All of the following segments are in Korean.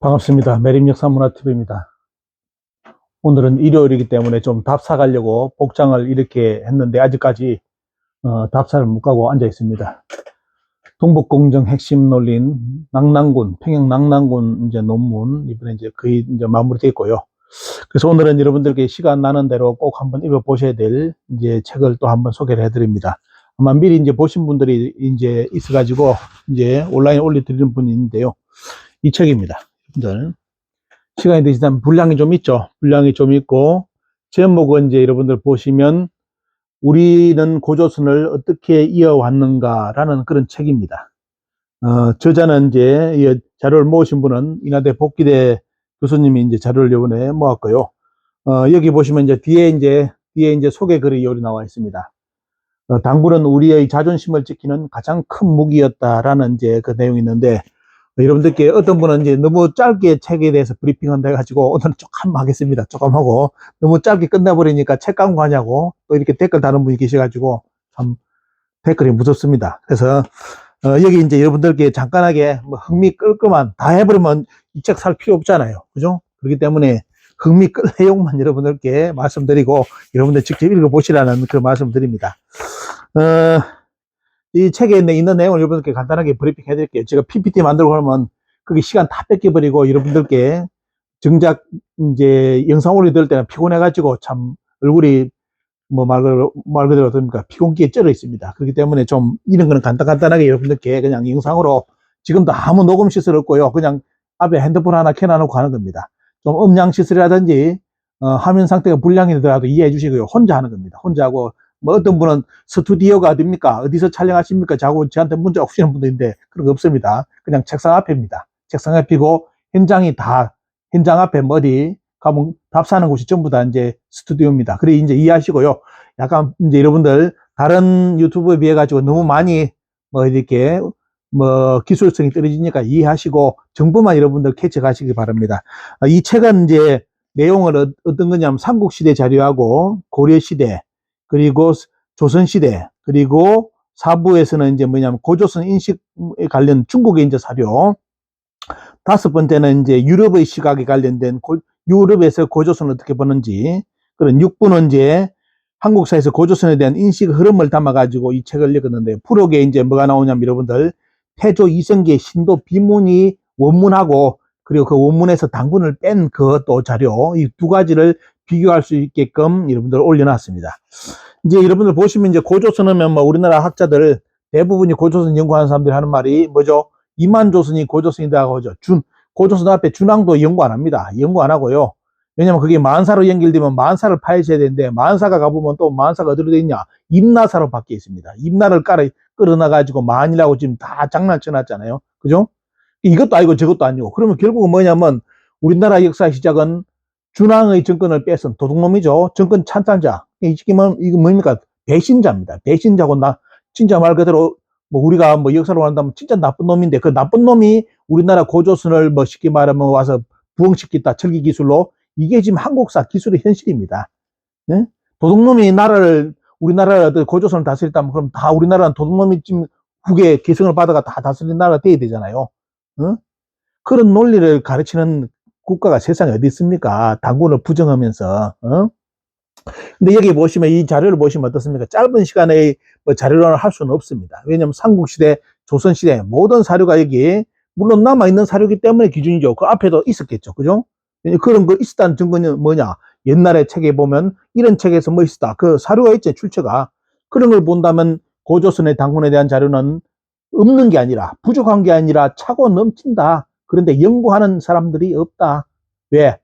반갑습니다. 매립역사문화TV입니다. 오늘은 일요일이기 때문에 좀 답사 가려고 복장을 이렇게 했는데 아직까지 답사를 못 가고 앉아 있습니다. 동북공정 핵심 논리인 낙랑군, 평양 낙랑군 이제 논문 이번에 이제 거의 이제 마무리됐고요. 그래서 오늘은 여러분들께 시간 나는 대로 꼭 한번 읽어보셔야 될 이제 책을 또 한번 소개를 해드립니다. 아마 미리 이제 보신 분들이 이제 있어가지고 이제 온라인에 올려드리는 분이 있는데요. 이 책입니다. 시간이 되시다면 분량이 좀 있죠. 분량이 좀 있고 제목은 이제 여러분들 보시면 우리는 고조선을 어떻게 이어왔는가라는 그런 책입니다. 저자는 이제 이 자료를 모으신 분은 인하대 복기대 교수님이 이제 자료를 이번에 모았고요. 여기 보시면 이제 뒤에 이제 소개 글이 여기 나와 있습니다. 당군은 우리의 자존심을 지키는 가장 큰 무기였다라는 이제 그 내용이 있는데, 여러분들께 어떤 분은 이제 너무 짧게 책에 대해서 브리핑한다 해가지고 오늘은 조금 하겠습니다. 조금 하고 너무 짧게 끝나버리니까 책 광고 하냐고 또 이렇게 댓글 다는 분이 계셔가지고 참 댓글이 무섭습니다. 그래서 여기 이제 여러분들께 잠깐하게 뭐 흥미 끌 거만 다 해버리면 이 책 살 필요 없잖아요. 그죠? 그렇기 때문에 흥미 끌 내용만 여러분들께 말씀드리고 여러분들 직접 읽어보시라는 그 말씀 드립니다. 이 책에 있는 내용을 여러분들께 간단하게 브리핑 해드릴게요. 제가 PPT 만들고 그러면 그게 시간 다 뺏겨버리고 여러분들께 정작 이제 영상 올려드릴 때는 피곤해가지고 참 얼굴이 뭐 말 그대로 어떻습니까? 피곤기에 쩔어 있습니다. 그렇기 때문에 좀 이런 거는 간단하게 여러분들께 그냥 영상으로 지금도 아무 녹음 시설 없고요. 그냥 앞에 핸드폰 하나 켜놔놓고 하는 겁니다. 좀 음량 시설이라든지 화면 상태가 불량이 되더라도 이해해 주시고요. 혼자 하는 겁니다. 혼자 하고 뭐 어떤 분은 스튜디오가 어딥니까? 어디서 촬영하십니까? 자고 저한테 문자 오시는 분도 있는데 그런 거 없습니다. 그냥 책상 앞입니다. 책상 앞이고 현장 앞에 뭐 어디 가면 답사하는 곳이 전부 다 이제 스튜디오입니다. 그래 이제 이해하시고요. 약간 이제 여러분들 다른 유튜브에 비해 가지고 너무 많이 뭐 이렇게 뭐 기술성이 떨어지니까 이해하시고 정보만 여러분들 캐치 가시기 바랍니다. 이 책은 이제 내용을 어떤 거냐면 삼국시대 자료하고 고려시대 그리고 조선시대, 그리고 사부에서는 이제 뭐냐면 고조선 인식에 관련 중국의 이제 사료. 다섯 번째는 이제 유럽의 시각에 관련된 유럽에서 고조선을 어떻게 보는지. 그런 6부는 이제 한국사에서 고조선에 대한 인식 흐름을 담아가지고 이 책을 읽었는데, 프록에 이제 뭐가 나오냐면 여러분들 태조 이성계의 신도 비문이 원문하고 그리고 그 원문에서 당군을 뺀 그것도 자료, 이 두 가지를 비교할 수 있게끔 여러분들 올려놨습니다. 이제 여러분들 보시면 이제 고조선 하면 뭐 우리나라 학자들 대부분이 고조선 연구하는 사람들이 하는 말이 뭐죠? 이만조선이 고조선이라고 하죠. 고조선 앞에 준왕도 연구 안 합니다. 연구 안 하고요. 왜냐면 그게 만사로 연결되면 만사를 파헤쳐야 되는데, 만사가 가보면 또 만사가 어디로 돼 있냐? 임나사로 바뀌어 있습니다. 임나를 끌어놔가지고 만이라고 지금 다 장난쳐놨잖아요. 그죠? 이것도 아니고 저것도 아니고. 그러면 결국은 뭐냐면 우리나라 역사의 시작은 준왕의 정권을 뺏은 도둑놈이죠. 정권 찬탈자. 이거 뭡니까? 배신자입니다. 배신자고 진짜 말 그대로 뭐 우리가 뭐 역사로 한다면 진짜 나쁜 놈인데, 그 나쁜 놈이 우리나라 고조선을 뭐 쉽게 말하면 와서 부흥시켰다. 철기 기술로. 이게 지금 한국사 기술의 현실입니다. 네? 도둑놈이 우리나라를 고조선을 다스렸다면 그럼 다 우리나라는 도둑놈이 지금 후계 계승을 받아가 다 다스린 나라가 돼야 되잖아요. 그런 논리를 가르치는 국가가 세상에 어디 있습니까? 당군을 부정하면서. 근데 여기 보시면 이 자료를 보시면 어떻습니까? 짧은 시간에 뭐 자료를 할 수는 없습니다. 왜냐하면 삼국시대, 조선시대 모든 사료가 여기 물론 남아있는 사료이기 때문에 기준이죠. 그 앞에도 있었겠죠. 그죠? 그런 거 있었다는 증거는 뭐냐? 옛날에 책에 보면 이런 책에서 뭐 있었다. 그 사료가 있죠. 출처가. 그런 걸 본다면 고조선의 당군에 대한 자료는 없는 게 아니라, 부족한 게 아니라 차고 넘친다. 그런데 연구하는 사람들이 없다. 왜?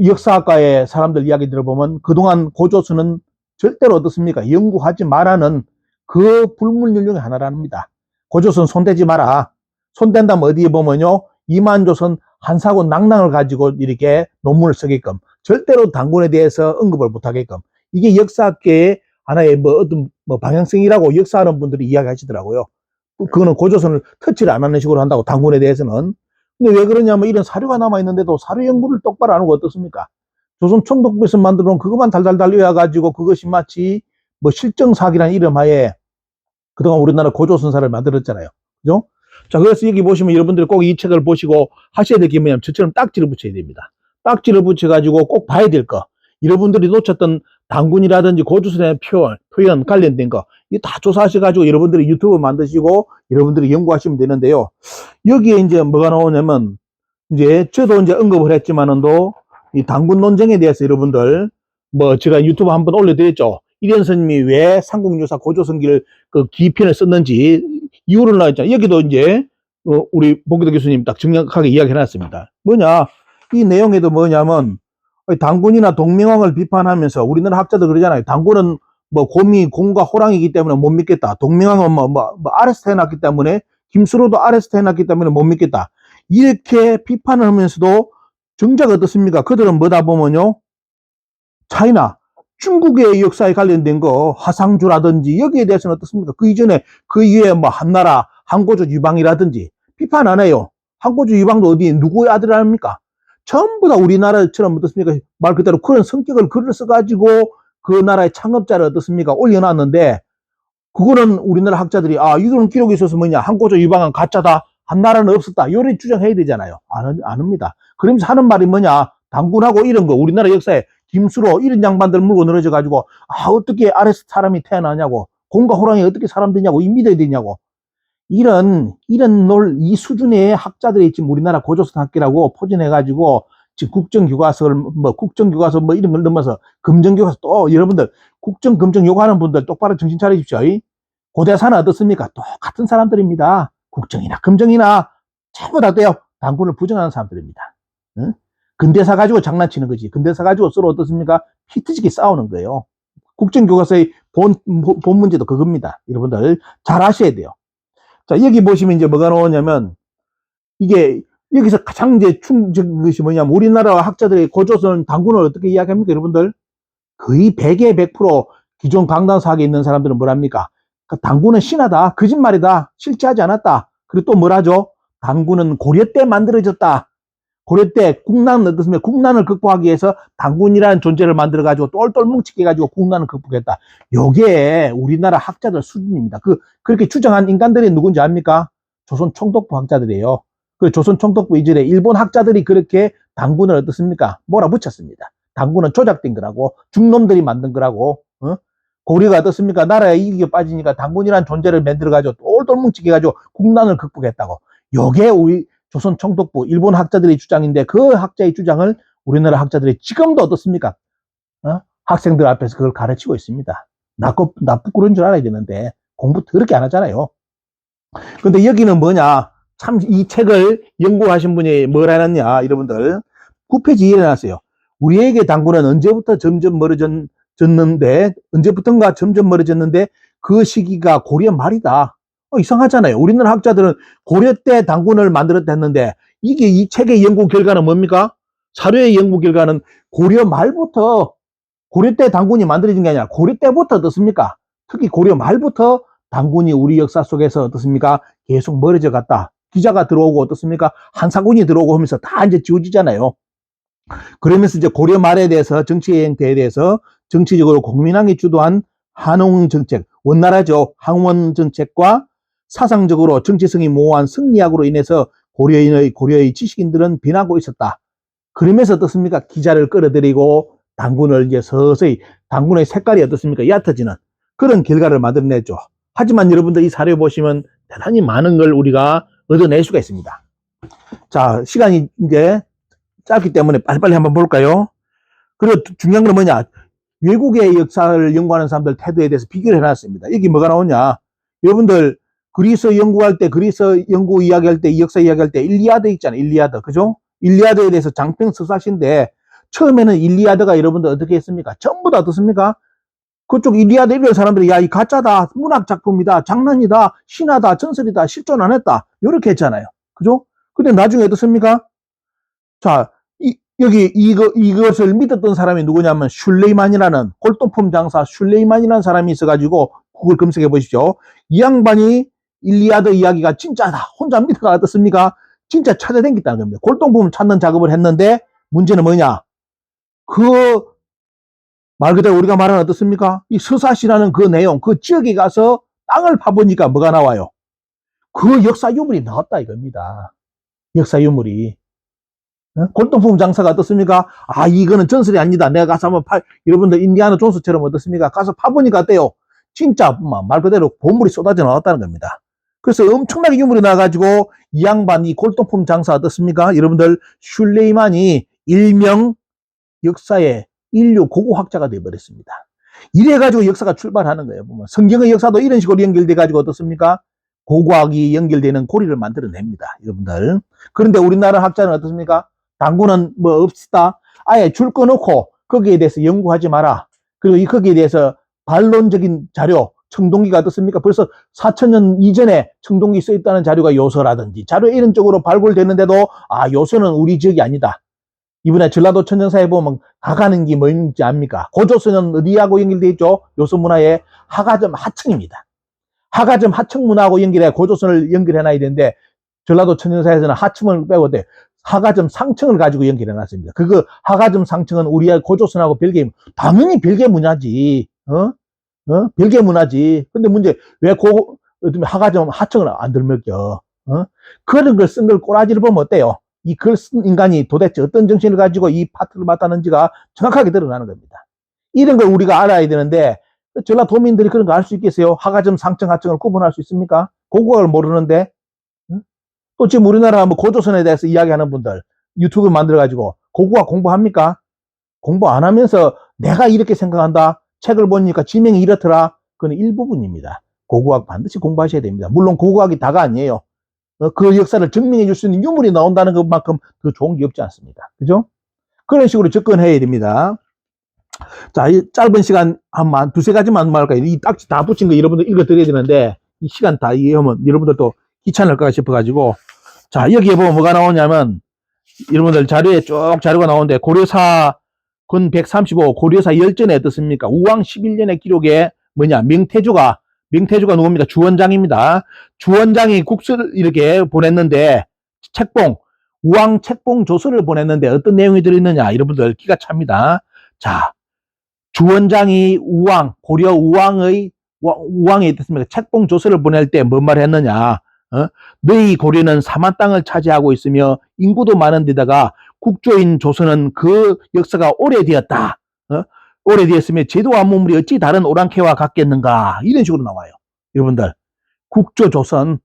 역사학과의 사람들 이야기 들어보면 그동안 고조선은 절대로 어떻습니까? 연구하지 말라는 그 불문율령의 하나랍니다. 고조선 손대지 마라. 손댄다면 어디에 보면요, 이만조선 한사고 낭랑을 가지고 이렇게 논문을 쓰게끔, 절대로 당군에 대해서 언급을 못하게끔. 이게 역사학계의 하나의 뭐 어떤 뭐 방향성이라고 역사하는 분들이 이야기하시더라고요. 그거는 고조선을 터치를 안 하는 식으로 한다고, 당군에 대해서는. 근데 왜 그러냐면 이런 사료가 남아있는데도 사료 연구를 똑바로 안 하고 어떻습니까? 조선 총독부에서 만들어 놓은 그것만 달달달 외워가지고 그것이 마치 뭐 실정사기라는 이름 하에 그동안 우리나라 고조선사를 만들었잖아요. 그죠? 자, 그래서 여기 보시면 여러분들이 꼭 이 책을 보시고 하셔야 될 게 뭐냐면 저처럼 딱지를 붙여야 됩니다. 딱지를 붙여가지고 꼭 봐야 될 거. 여러분들이 놓쳤던 당군이라든지 고조선의 표현 관련된 거, 이거 다 조사하셔가지고 여러분들이 유튜브 만드시고 여러분들이 연구하시면 되는데요. 여기에 이제 뭐가 나오냐면, 이제 저도 이제 언급을 했지만은도 이 당군 논쟁에 대해서 여러분들, 뭐 제가 유튜브 한번 올려드렸죠. 이련 스님이 왜 삼국유사 고조선기를 그 기편을 썼는지 이유를 나왔잖아요. 여기도 이제 우리 봉기도 교수님 딱 정확하게 이야기해놨습니다. 뭐냐, 이 내용에도 뭐냐면 당군이나 동명왕을 비판하면서 우리나라 학자들 그러잖아요. 당군은 뭐 곰이 곰과 호랑이기 때문에 못 믿겠다. 동명왕은 뭐 아레스트 해놨기 때문에, 김수로도 아레스트 해놨기 때문에 못 믿겠다. 이렇게 비판을 하면서도 정작 어떻습니까? 그들은 뭐다 보면요, 차이나 중국의 역사에 관련된 거 화상주라든지 여기에 대해서는 어떻습니까? 그 이전에 그 이후에 뭐 한나라 항고조 유방이라든지 비판 안 해요. 항고조 유방도 어디 누구의 아들 아닙니까? 전부 다 우리나라처럼 어떻습니까? 말 그대로 그런 성격을 글을 써가지고 그 나라의 창업자를 어떻습니까? 올려놨는데, 그거는 우리나라 학자들이 이런 기록이 있어서 뭐냐, 항고조 유방은 가짜다, 한나라는 없었다, 요리 주장해야 되잖아요. 안 합니다. 그러면서 하는 말이 뭐냐, 당군하고 이런 거 우리나라 역사에 김수로 이런 양반들 물고 늘어져 가지고 어떻게 아래서 사람이 태어나냐고, 곰과 호랑이 어떻게 사람 되냐고, 이 믿어야 되냐고, 이 수준의 학자들이 지금 우리나라 고조선 학계라고 포진해가지고 지금 국정교과서 뭐 이런 걸 넘어서 금정교과서, 또 여러분들 국정 금정 요구하는 분들 똑바로 정신 차리십시오. 고대사는 어떻습니까? 똑같은 사람들입니다. 국정이나 금정이나 전부 다 돼요. 당군을 부정하는 사람들입니다. 응? 근대사 가지고 장난치는 거지. 근대사 가지고 서로 어떻습니까? 피트지게 싸우는 거예요. 국정교과서의 본 문제도 그겁니다. 여러분들 잘 아셔야 돼요. 자, 여기 보시면 이제 뭐가 나오냐면, 이게 여기서 가장 이제 충격적인 것이 뭐냐면, 우리나라 학자들이 고조선 당군을 어떻게 이야기합니까, 여러분들? 거의 100에 100% 기존 강단사학에 있는 사람들은 뭐랍니까? 당군은 신하다, 거짓말이다, 실제하지 않았다. 그리고 또 뭐라죠? 당군은 고려 때 만들어졌다. 고려 때 국난은 어떻습니까? 국난을 극복하기 위해서 당군이라는 존재를 만들어가지고 똘똘 뭉치게 해가지고 국난을 극복했다. 요게 우리나라 학자들 수준입니다. 그렇게 주장한 인간들이 누군지 압니까? 조선 총독부 학자들이에요. 그 조선 총독부 이전에 일본 학자들이 그렇게 당군을 어떻습니까? 몰아붙였습니다. 당군은 조작된 거라고, 중놈들이 만든 거라고. 고려가 어떻습니까? 나라에 이익이 빠지니까 당군이라는 존재를 만들어가지고 똘똘 뭉치게 해가지고 국난을 극복했다고. 요게 우리 조선 총독부 일본 학자들의 주장인데, 그 학자의 주장을 우리나라 학자들이 지금도 어떻습니까? 학생들 앞에서 그걸 가르치고 있습니다. 나 부끄러운 줄 알아야 되는데 공부 더럽게 안 하잖아요. 근데 여기는 뭐냐, 참 이 책을 연구하신 분이 뭘 해놨냐, 여러분들 9페이지 해놨어요. 우리에게 당군은 언제부터 점점 멀어졌는데, 언제부턴가 점점 멀어졌는데 그 시기가 고려 말이다. 이상하잖아요. 우리나라 학자들은 고려 때 당군을 만들었다 했는데, 이게 이 책의 연구 결과는 뭡니까? 사료의 연구 결과는 고려 말부터, 고려 때 당군이 만들어진 게 아니라 고려 때부터 어떻습니까? 특히 고려 말부터 당군이 우리 역사 속에서 어떻습니까? 계속 멀어져 갔다. 기자가 들어오고 어떻습니까? 한사군이 들어오고 하면서 다 이제 지워지잖아요. 그러면서 이제 고려 말에 대해서 정치 행태에 대해서 정치적으로 국민왕이 주도한 한홍 정책, 원나라죠. 항원 정책과 사상적으로 정치성이 모호한 승리학으로 인해서 고려의 지식인들은 변하고 있었다. 그러면서 어떻습니까? 기자를 끌어들이고 당군을 이제 서서히, 당군의 색깔이 어떻습니까? 얕아지는 그런 결과를 만들어냈죠. 하지만 여러분들 이 사례 보시면 대단히 많은 걸 우리가 얻어낼 수가 있습니다. 자, 시간이 이제 짧기 때문에 빨리빨리 한번 볼까요? 그리고 중요한 건 뭐냐? 외국의 역사를 연구하는 사람들 태도에 대해서 비교를 해놨습니다. 여기 뭐가 나오냐? 여러분들 그리스 연구할 때, 그리스 연구 이야기할 때, 역사 이야기할 때 일리아드 있잖아요. 일리아드. 그죠? 일리아드에 대해서 장평 서사시인데, 처음에는 일리아드가 여러분들 어떻게 했습니까? 전부 다 어떻습니까? 그쪽 일리아드 읽은 사람들이 이 가짜다, 문학작품이다, 장난이다, 신화다, 전설이다, 실존 안 했다, 이렇게 했잖아요. 그죠? 근데 나중에 어떻습니까? 자, 이것을 믿었던 사람이 누구냐면 슐레이만이라는, 골동품 장사 슐레이만이라는 사람이 있어가지고 그걸 검색해 보십시오. 이 양반이 일리아드 이야기가 진짜다, 혼자 믿어가 어떻습니까? 진짜 찾아다녔다는 겁니다. 골동품을 찾는 작업을 했는데, 문제는 뭐냐? 말 그대로 우리가 말하는 어떻습니까? 이 서사시라는 그 내용, 그 지역에 가서 땅을 파보니까 뭐가 나와요? 그 역사 유물이 나왔다 이겁니다. 역사 유물이. 골동품 장사가 어떻습니까? 아, 이거는 전설이 아니다. 내가 가서 한번 여러분들 인디아나 존스처럼 어떻습니까? 가서 파보니까 어때요? 진짜 말 그대로 보물이 쏟아져 나왔다는 겁니다. 그래서 엄청나게 유물이 나와가지고 이 양반 이 골동품 장사 어떻습니까? 여러분들 슐레이만이 일명 역사의 인류 고고학자가 되어버렸습니다. 이래가지고 역사가 출발하는 거예요. 보면 성경의 역사도 이런 식으로 연결돼가지고 어떻습니까? 고고학이 연결되는 고리를 만들어냅니다. 여러분들. 그런데 우리나라 학자는 어떻습니까? 당구는 뭐 없다. 아예 줄 꺼놓고 거기에 대해서 연구하지 마라. 그리고 거기에 대해서 반론적인 자료, 청동기가 어떻습니까? 벌써 4,000년 이전에 청동기 써있다는 자료가 요서라든지 자료 이런 쪽으로 발굴되는데도 아, 요서는 우리 지역이 아니다. 이번에 전라도 천연사에 보면 가가는 게 뭐인지 압니까? 고조선은 어디하고 연결되어 있죠? 요서 문화에 하가점 하청입니다. 하가점 하청 문화하고 연결해 고조선을 연결해놔야 되는데 전라도 천연사에서는 하청을 빼고 돼 하가점 상청을 가지고 연결해놨습니다. 그거 하가점 상청은 우리의 고조선하고 별개, 당연히 별개 문화지. 별개 문화지. 근데 문제 왜 하가점 하청을 안 들먹여? 그런 걸 쓴 걸 꼬라지를 보면 어때요? 이 글 쓴 인간이 도대체 어떤 정신을 가지고 이 파트를 맡았는지가 정확하게 드러나는 겁니다. 이런 걸 우리가 알아야 되는데 전라도민들이 그런 거 알 수 있겠어요? 하가점, 상청, 하청을 구분할 수 있습니까? 고고학을 모르는데. 또 지금 우리나라 뭐 고조선에 대해서 이야기하는 분들 유튜브 만들어가지고 고고학 공부합니까? 공부 안 하면서 내가 이렇게 생각한다. 책을 보니까 지명이 이렇더라. 그건 일부분입니다. 고고학 반드시 공부하셔야 됩니다. 물론 고고학이 다가 아니에요. 그 역사를 증명해 줄 수 있는 유물이 나온다는 것만큼 더 좋은 게 없지 않습니다. 그죠? 그런 식으로 접근해야 됩니다. 자, 이 짧은 시간 한 두세 가지만 말할까요? 이 딱지 다 붙인 거 여러분들 읽어드려야 되는데 이 시간 다 이해하면 여러분들도 귀찮을까 싶어가지고 자, 여기에 보면 뭐가 나오냐면 여러분들 자료에 쭉 자료가 나오는데 고려사 군 135 고려사 열전에 어떻습니까? 우왕 11년의 기록에 뭐냐 명태조가 누굽니까? 주원장입니다. 주원장이 국서를 이렇게 보냈는데 책봉 우왕 책봉 조서를 보냈는데 어떤 내용이 들어있느냐 여러분들 기가 찹니다. 자, 주원장이 고려 우왕이 어떻습니까? 책봉 조서를 보낼 때 뭔 말 했느냐? 너희 고려는 사만 땅을 차지하고 있으며 인구도 많은 데다가 국조인 조선은 그 역사가 오래되었다. 오래되었으며 제도와 문물이 어찌 다른 오랑캐와 같겠는가? 이런 식으로 나와요. 여러분들 국조 조선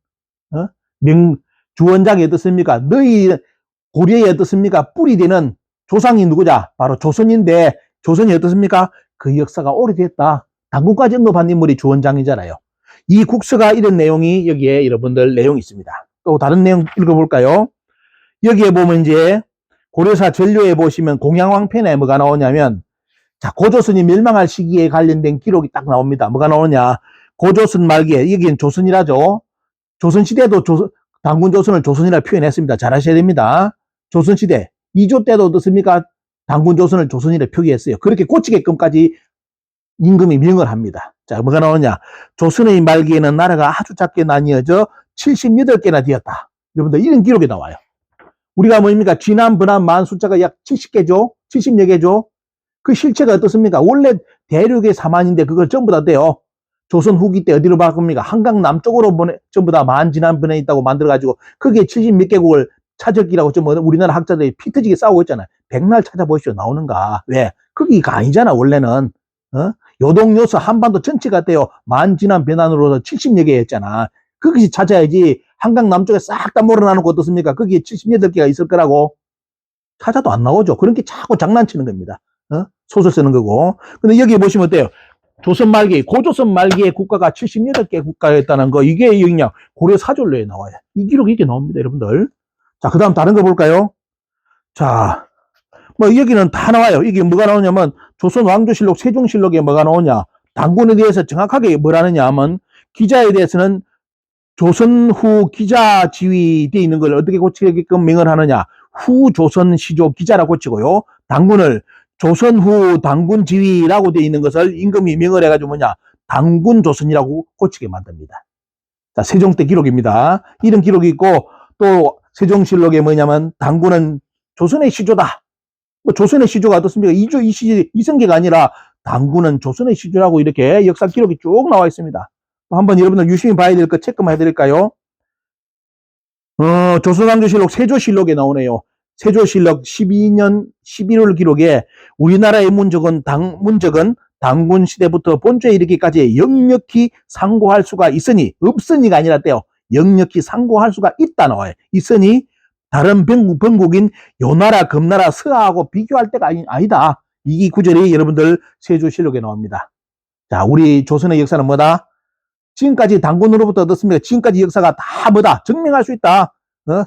주원장이 어떻습니까? 너희 고려에 어떻습니까? 뿌리 되는 조상이 누구냐? 바로 조선인데 조선이 어떻습니까? 그 역사가 오래됐다. 당군까지 언급한 인물이 주원장이잖아요. 이 국서가 이런 내용이 여기에 여러분들 내용이 있습니다. 또 다른 내용 읽어볼까요? 여기에 보면 이제 고려사 전료에 보시면 공양왕편에 뭐가 나오냐면 자, 고조선이 멸망할 시기에 관련된 기록이 딱 나옵니다. 뭐가 나오냐? 고조선 말기에 여기는 조선이라죠. 조선시대도 당군조선을 조선이라 표현했습니다. 잘 하셔야 됩니다. 조선시대 2조 때도 어떻습니까? 당군조선을 조선이라 표기했어요. 그렇게 고치게끔까지 임금이 명을 합니다. 자, 뭐가 나오냐? 조선의 말기에는 나라가 아주 작게 나뉘어져 78개나 되었다. 여러분들 이런 기록이 나와요. 우리가 뭐입니까? 진남, 분남, 만 숫자가 약 70개죠? 70여 개죠? 그 실체가 어떻습니까? 원래 대륙의 사만인데 그걸 전부 다 돼요. 조선 후기 때 어디로 바꿉니까? 한강 남쪽으로 전부 다 만, 진남, 분에 있다고 만들어가지고 거기에 70몇 개국을 찾았기라고 좀 우리나라 학자들이 피 터지게 싸우고 있잖아요. 백날 찾아보시죠. 나오는가? 왜? 거기가 아니잖아, 원래는. 요동요서 한반도 전체가 돼요. 만, 진남, 변환으로서 70여 개였잖아. 그것이 찾아야지 한강 남쪽에 싹 다 몰아나는 곳 어떻습니까? 거기에 78개가 있을 거라고 찾아도 안 나오죠. 그런 게 자꾸 장난치는 겁니다. 소설 쓰는 거고. 근데 여기 보시면 어때요? 조선 말기, 고조선 말기의 국가가 78개 국가였다는 거, 이게 영향, 고려 사전로에 나와요. 이 기록이 이렇게 나옵니다, 여러분들. 자, 그 다음 다른 거 볼까요? 자, 뭐, 여기는 다 나와요. 이게 뭐가 나오냐면, 조선 왕조실록, 세종실록에 뭐가 나오냐. 당군에 대해서 정확하게 뭐라느냐 하면, 기자에 대해서는 조선 후 기자 지위 되어 있는 걸 어떻게 고치게끔 명을 하느냐. 후 조선 시조 기자라고 고치고요. 당군을 조선 후 당군 지위라고 되어 있는 것을 임금이 명을 해가지고 뭐냐. 당군 조선이라고 고치게 만듭니다. 자, 세종 때 기록입니다. 이런 기록이 있고, 또 세종실록에 뭐냐면, 당군은 조선의 시조다. 뭐 조선의 시조가 어떻습니까? 이성계가 아니라 당군은 조선의 시조라고 이렇게 역사 기록이 쭉 나와 있습니다. 한번 여러분들 유심히 봐야 될 거 체크만 해드릴까요? 조선왕조실록 세조실록에 나오네요. 세조실록 12년 11월 기록에 우리나라의 문적은 단군 시대부터 본조에 이르기까지 역력히 상고할 수가 있으니, 없으니가 아니라 때요. 역력히 상고할 수가 있다 나와요. 있으니 다른 번국인 요나라, 금나라, 서하고 비교할 때가 아니다. 이 구절이 여러분들 세조실록에 나옵니다. 자, 우리 조선의 역사는 뭐다? 지금까지 단군으로부터 얻었습니다. 지금까지 역사가 다 뭐다? 증명할 수 있다.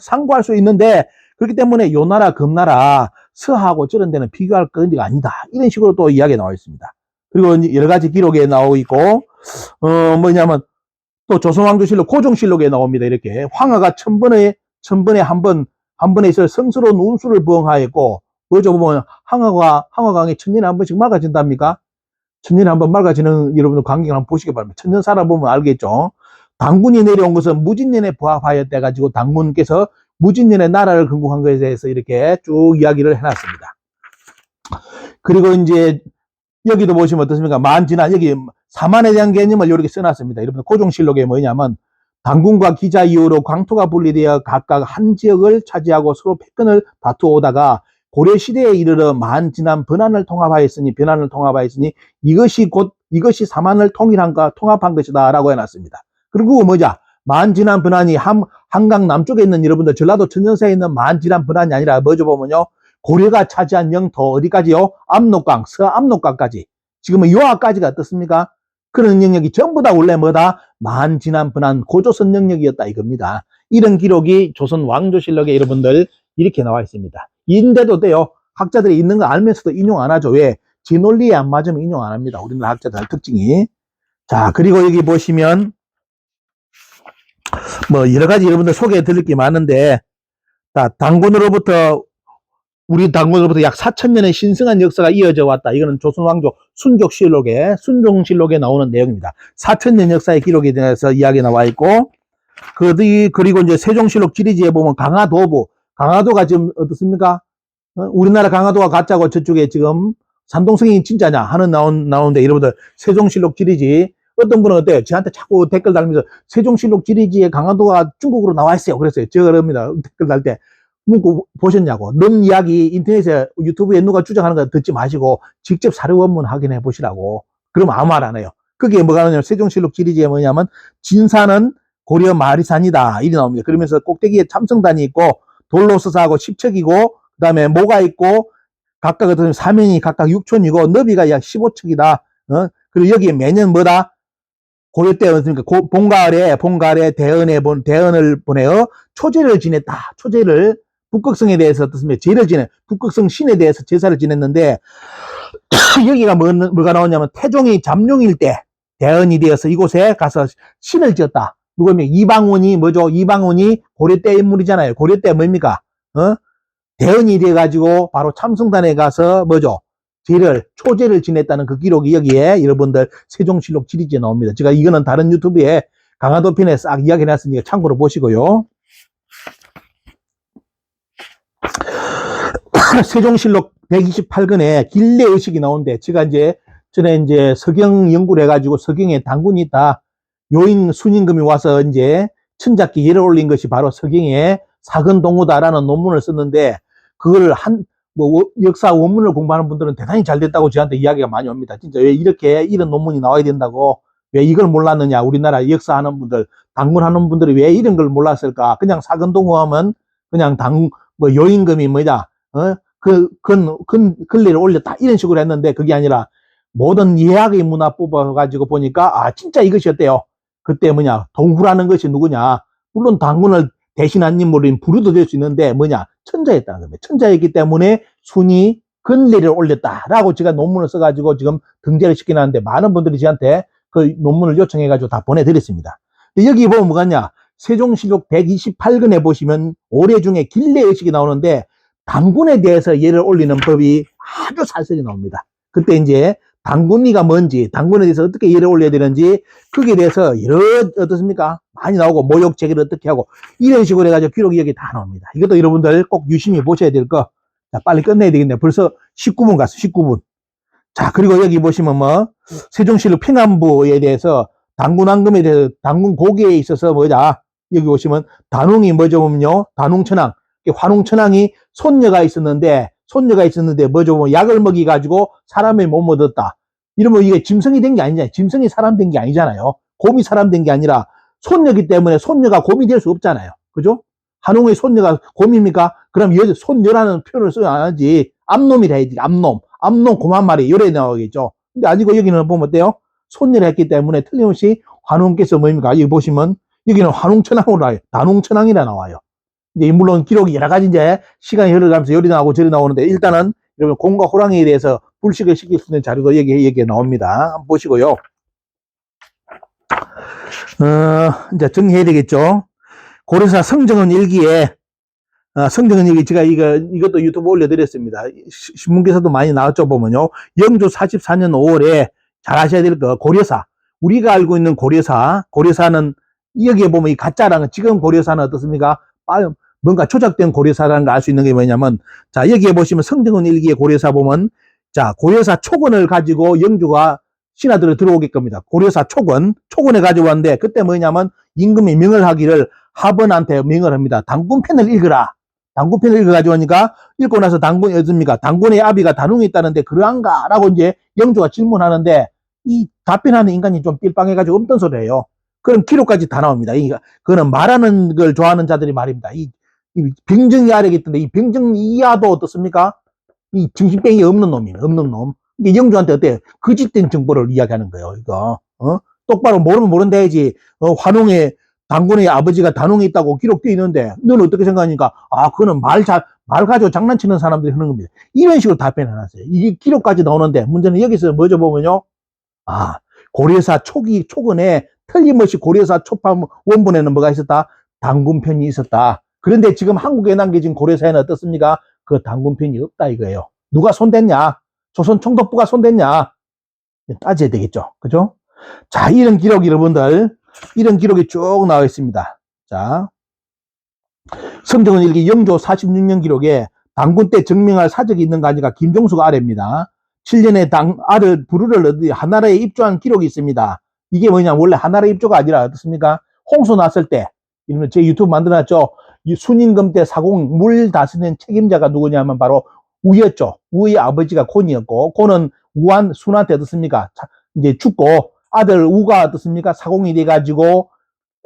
상고할 수 있는데, 그렇기 때문에 요나라, 금나라, 서하고 저런 데는 비교할 건지가 아니다. 이런 식으로 또 이야기가 나와 있습니다. 그리고 여러 가지 기록에 나오고 있고, 뭐냐면, 또 조선왕조실록, 고종실록에 나옵니다. 이렇게. 황하가 천번에 한 번에 있어 성스러운 운수를 부응하였고, 뭐죠? 보면, 황하강이 천년에 한 번씩 맑아진답니까? 천년에 한 번 맑아지는 여러분들 광경을 한번 보시기 바랍니다. 천년 살아보면 알겠죠? 단군이 내려온 것은 무진년에 부합하였대 가지고 단군께서 무진년의 나라를 건국한 것에 대해서 이렇게 쭉 이야기를 해놨습니다. 그리고 이제 여기도 보시면 어떻습니까? 만진한 여기 사만에 대한 개념을 이렇게 써놨습니다. 여러분 고종실록에 뭐냐면 단군과 기자 이후로 광토가 분리되어 각각 한 지역을 차지하고 서로 패권을 다투어오다가 고려시대에 이르러 만진한 변환을 통합하였으니 이것이 사만을 통합한 것이다 라고 해놨습니다. 그리고 뭐냐? 만진한 변환이 한강 남쪽에 있는 여러분들 전라도 천년사에 있는 만진한 변환이 아니라 뭐죠 보면요. 고려가 차지한 영토 어디까지요? 압록강, 서압록강까지. 지금은 요하까지가 어떻습니까? 그런 영역이 전부 다 원래 뭐다? 만진한 변환 고조선 영역이었다 이겁니다. 이런 기록이 조선 왕조실록에 여러분들 이렇게 나와 있습니다. 인데도 돼요. 학자들이 있는 거 알면서도 인용 안 하죠. 왜? 지 논리에 안 맞으면 인용 안 합니다. 우리나라 학자들 특징이. 자, 그리고 여기 보시면 뭐 여러 가지 여러분들 소개해 드릴 게 많은데, 우리 단군으로부터 약 4,000년의 신성한 역사가 이어져 왔다. 이거는 조선왕조 순종실록에 나오는 내용입니다. 4,000년 역사의 기록에 대해서 이야기 나와 있고, 그리고 이제 세종실록 지리지에 보면 강화도가 지금 어떻습니까? 우리나라 강화도가 가짜고 저쪽에 지금 산동성이 진짜냐 하는 나오는데, 여러분들 세종실록 지리지 어떤 분은 어때요? 저한테 자꾸 댓글 달면서 세종실록 지리지에 강화도가 중국으로 나와 있어요. 그랬어요. 제가 그럽니다. 댓글 달 때. 문구 보셨냐고. 넌 이야기 인터넷에 유튜브에 누가 주장하는 거 듣지 마시고 직접 사료 원문 확인해 보시라고. 그러면 아무 말 안 해요. 그게 뭐가 나냐면 세종실록 지리지에 뭐냐면 진산은 고려 마리산이다 이리 나옵니다. 그러면서 꼭대기에 참성단이 있고 돌로 서사하고 십척이고 그 다음에 모가 있고 각각 어떤 사면이 각각 6촌이고 너비가 약 15척이다. 그리고 여기에 매년 뭐다? 고려 때 어떻습니까? 본가을에 대언을 보내어 초제를 지냈다. 초제를 북극성에 대해서 어떻습니까? 제를 지내 북극성 신에 대해서 제사를 지냈는데 여기가 뭐가 나오냐면 태종이 잠룡일 때 대언이 되어서 이곳에 가서 신을 지었다. 누구면 이방원이 뭐죠? 이방원이 고려 때 인물이잖아요. 고려 때 뭡니까? 대언이 돼가지고 바로 참성단에 가서 뭐죠? 초제를 지냈다는 그 기록이 여기에 여러분들 세종실록 지리지에 나옵니다. 제가 이거는 다른 유튜브에 강화도 편에 싹 이야기 해놨으니까 참고로 보시고요. 세종실록 128권에 길래의식이 나오는데, 제가 전에 서경 연구를 해가지고 서경에 단군이 있다. 요인 순임금이 와서 천잡기 예를 올린 것이 바로 서경의 사근동우다라는 논문을 썼는데, 그걸 역사 원문을 공부하는 분들은 대단히 잘 됐다고 저한테 이야기가 많이 옵니다. 진짜 왜 이런 논문이 나와야 된다고, 왜 이걸 몰랐느냐, 우리나라 역사하는 분들, 단군하는 분들이 왜 이런 걸 몰랐을까? 그냥 사근동우 하면 그냥 요임금이 뭐냐, 근리를 올렸다. 이런 식으로 했는데, 그게 아니라 모든 예학의 문화 뽑아가지고 보니까, 진짜 이것이었대요. 그때 동후라는 것이 누구냐? 물론 단군을 대신한 인물인 부류도 될 수 있는데, 천자였다는 겁니다. 천자였기 때문에 순이 근리를 올렸다라고 제가 논문을 써가지고 지금 등재를 시켜놨는데, 많은 분들이 저한테 그 논문을 요청해가지고 다 보내드렸습니다. 여기 보면 뭐가냐? 세종실록 128권에 보시면 올해 중에 길래의식이 나오는데, 단군에 대해서 예를 올리는 법이 아주 살살이 나옵니다. 그때 단군리가 뭔지, 단군에 대해서 어떻게 예를 올려야 되는지, 거기에 대해서 어떻습니까? 많이 나오고, 모욕 제기를 어떻게 하고, 이런 식으로 해가지고 기록이 여기 다 나옵니다. 이것도 여러분들 꼭 유심히 보셔야 될 거. 자, 빨리 끝내야 되겠네요. 벌써 19분 갔어, 19분. 자, 그리고 여기 보시면 세종실록 평안부에 대해서 단군 고기에 있어서 여기 보시면 단웅이 뭐죠 보면요. 단웅천왕. 화농천왕이 손녀가 있었는데 뭐죠 보면 약을 먹이가지고 사람의 몸 얻었다. 이러면 이게 짐승이 된 게 아니잖아요. 짐승이 사람 된 게 아니잖아요. 곰이 사람 된 게 아니라 손녀기 때문에 손녀가 곰이 될 수 없잖아요. 그죠? 한웅의 손녀가 곰입니까? 그럼 손녀라는 표현을 써야 하지. 암놈이라 해야지. 암놈 곰 한 마리 요래 나오겠죠. 근데 아니고 여기는 보면 어때요? 손녀를 했기 때문에 틀림없이 환웅께서 뭡니까? 여기 보시면 여기는 환웅천왕으로 나와요. 단웅천왕이라 나와요. 이제 물론 기록이 여러 가지 이제 시간이 흘러가면서 요리 나오고 저리 나오는데 일단은 여러분 곰과 호랑이에 대해서 불식을 시킬 수 있는 자료도 여기에 나옵니다. 한번 보시고요. 이제 정리해야 되겠죠. 고려사 성정원 일기에 성정원 일기 제가 이것도 유튜브 올려드렸습니다. 신문기사도 많이 나왔죠. 보면요. 영조 44년 5월에 잘 아셔야 될 거 고려사. 우리가 알고 있는 고려사는 여기에 보면 이 가짜라는 지금 고려사는 어떻습니까? 뭔가 조작된 고려사라는 걸 알 수 있는 게 뭐냐면 자 여기에 보시면 성정원 일기의 고려사 보면 자 고려사 촉원을 가지고 영조가 신하들을 들어오게 겁니다. 고려사 촉원을 가지고 왔는데 그때 뭐냐면 임금이 명을 하기를 하번한테 명을 합니다. 당군편을 읽어라. 당군편을 읽어가지고 하니까 읽고 나서 당군이 어떻습니까? 당군의 아비가 단웅이 있다는데 그러한가? 라고 이제 영조가 질문하는데 이 답변하는 인간이 좀 삘빵해가지고 없던 소리예요. 그런 기록까지 다 나옵니다. 그거는 말하는 걸 좋아하는 자들이 말입니다. 이 병정이하라기 있던데 이 병정이하도 어떻습니까? 이 정신병이 없는 놈이에요. 없는 놈. 이게 영조한테 어때요? 거짓된 정보를 이야기하는 거예요. 이거 똑바로 모르면 모른다 해야지. 환웅의 당군의 아버지가 단웅이 있다고 기록되어 있는데 너는 어떻게 생각하니까 그거는 말 가지고 장난치는 사람들이 하는 겁니다. 이런 식으로 답변해놨어요. 이게 기록까지 나오는데 문제는 여기서 뭐죠 보면요. 고려사 촉원에 틀림없이 고려사 초판 원본에는 뭐가 있었다? 당군편이 있었다. 그런데 지금 한국에 남겨진 고려사에는 어떻습니까? 그 당군편이 없다 이거예요. 누가 손댔냐? 조선 총독부가 손댔냐? 따져야 되겠죠. 그죠? 자, 이런 기록 여러분들 이런 기록이 쭉 나와 있습니다. 자, 성정원 일기 영조 46년 기록에 당군 때 증명할 사적이 있는가 하니까 김종수가 아래입니다. 7년에 아들 부르를 얻으 하나라에 입조한 기록이 있습니다. 이게 뭐냐 원래 하나라 입조가 아니라 어떻습니까? 홍수 났을 때 이러면 제 유튜브 만들어놨죠. 이 순임금 때 사공 물 다스리는 책임자가 누구냐면 바로 우였죠. 우의 아버지가 곤이었고 곤은 우한 순한테 어떻습니까? 이제 죽고 아들 우가 어떻습니까? 사공이 돼가지고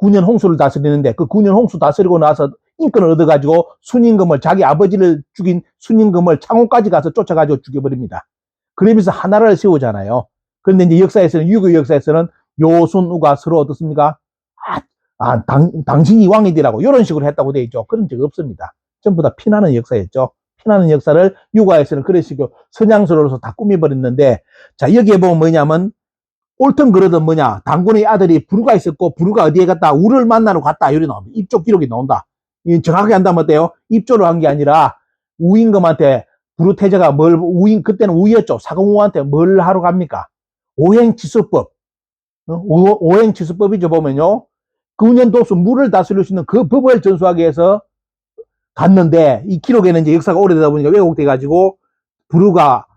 9년 홍수를 다스리는데 그 9년 홍수 다스리고 나서 인권을 얻어가지고 순임금을 자기 아버지를 죽인 순임금을 창원까지 가서 쫓아가지고 죽여버립니다. 그러면서 하나라를 세우잖아요. 그런데 이제 역사에서는 유교 역사에서는 요순우가 서로 어떻습니까? 당신이 왕이 되라고 이런 식으로 했다고 되어 있죠. 그런 적 없습니다. 전부 다 피나는 역사였죠. 피나는 역사를 유가에서는 그런 식으로 선양서로서 다 꾸며버렸는데 자 여기에 보면 뭐냐면 옳든 그러든 뭐냐 당군의 아들이 부르가 있었고 부르가 어디에 갔다 우를 만나러 갔다 이렇게 나옵니다. 입조 기록이 나온다. 정확하게 한다면 어때요? 입조를 한 게 아니라 우임금한테 부르 태자가 그때는 우였죠. 사공우한테 뭘 하러 갑니까? 오행치수법. 오행치수법이죠 보면요. 9년 도수 물을 다스릴 수 있는 그 법을 전수하기 위해서 갔는데 이 기록에는 이제 역사가 오래되다 보니까 왜곡돼가지고 부르가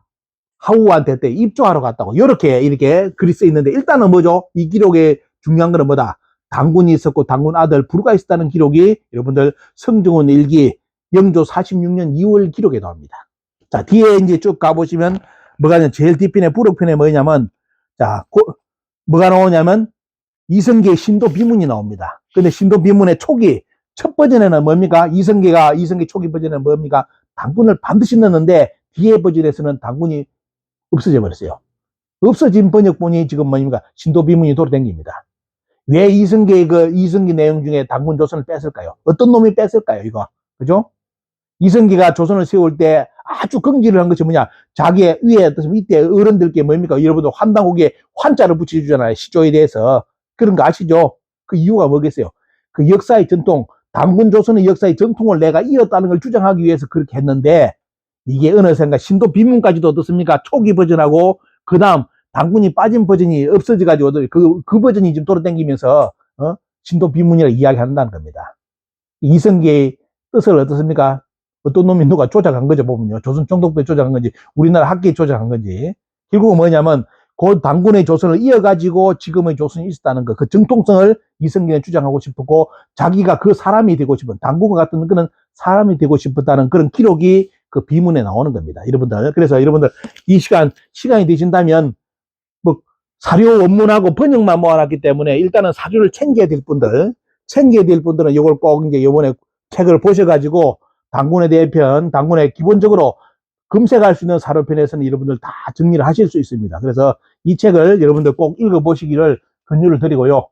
하우한테 때 입조하러 갔다고 이렇게 글이 써 있는데 일단은 뭐죠? 이 기록에 중요한 거는 뭐다? 당군이 있었고 당군 아들 부르가 있었다는 기록이 여러분들 성정원 일기 영조 46년 2월 기록에 나옵니다. 자 뒤에 이제 쭉 가보시면 뭐가 있냐 제일 뒷편에 부록편에 뭐냐면 자 뭐가 나오냐면 이성계의 신도 비문이 나옵니다. 근데 신도 비문의 초기 첫 버전에는 뭡니까? 이성계 초기 버전에는 뭡니까? 당군을 반드시 넣는데 뒤에 버전에서는 당군이 없어져 버렸어요. 없어진 번역본이 지금 뭡니까? 신도 비문이 돌아다닙니다. 왜 이성계 내용 중에 당군 조선을 뺐을까요? 어떤 놈이 뺐을까요? 이거 그죠? 이성계가 조선을 세울 때 아주 긍지를 한 것이 뭐냐? 자기의 위에 이때 어른들께 뭡니까? 여러분들 환단국에 환자를 붙여주잖아요. 시조에 대해서. 그런 거 아시죠? 그 이유가 뭐겠어요? 그 역사의 전통, 당군 조선의 역사의 전통을 내가 이었다는 걸 주장하기 위해서 그렇게 했는데 이게 어느샌가 신도 비문까지도 어떻습니까? 초기 버전하고 그 다음 당군이 빠진 버전이 없어져가지고 그 버전이 지금 돌아다니면서 신도 비문이라고 이야기한다는 겁니다. 이성계의 뜻을 어떻습니까? 어떤 놈이 누가 조작한 거죠 보면요. 조선 총독부에 조작한 건지 우리나라 학계에 조작한 건지 결국은 뭐냐면 그 당군의 조선을 이어가지고 지금의 조선이 있었다는 거, 그 정통성을 이성계는 주장하고 싶었고, 자기가 그 사람이 되고 싶은, 당군과 같은 그런 사람이 되고 싶었다는 그런 기록이 그 비문에 나오는 겁니다. 여러분들. 그래서 여러분들 이 시간이 되신다면, 뭐, 사료 원문하고 번역만 모아놨기 때문에 일단은 사료를 챙겨야 될 분들은 이걸 꼭 이제 이번에 책을 보셔가지고 당군에 대한 편, 당군에 기본적으로 검색할 수 있는 사료편에서는 여러분들 다 정리를 하실 수 있습니다. 그래서 이 책을 여러분들 꼭 읽어보시기를 권유를 드리고요.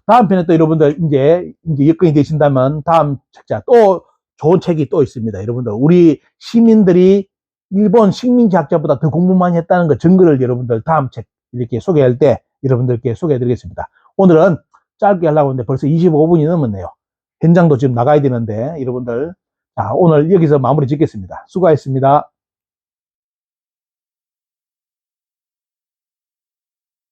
다음 편에 또 여러분들 이제 여건이 되신다면 다음 책자 또 좋은 책이 또 있습니다. 여러분들 우리 시민들이 일본 식민지학자보다 더 공부 많이 했다는 그 증거를 여러분들 다음 책 이렇게 소개할 때 여러분들께 소개해 드리겠습니다. 오늘은 짧게 하려고 했는데 벌써 25분이 넘었네요. 현장도 지금 나가야 되는데 여러분들 자, 오늘 여기서 마무리 짓겠습니다. 수고하셨습니다.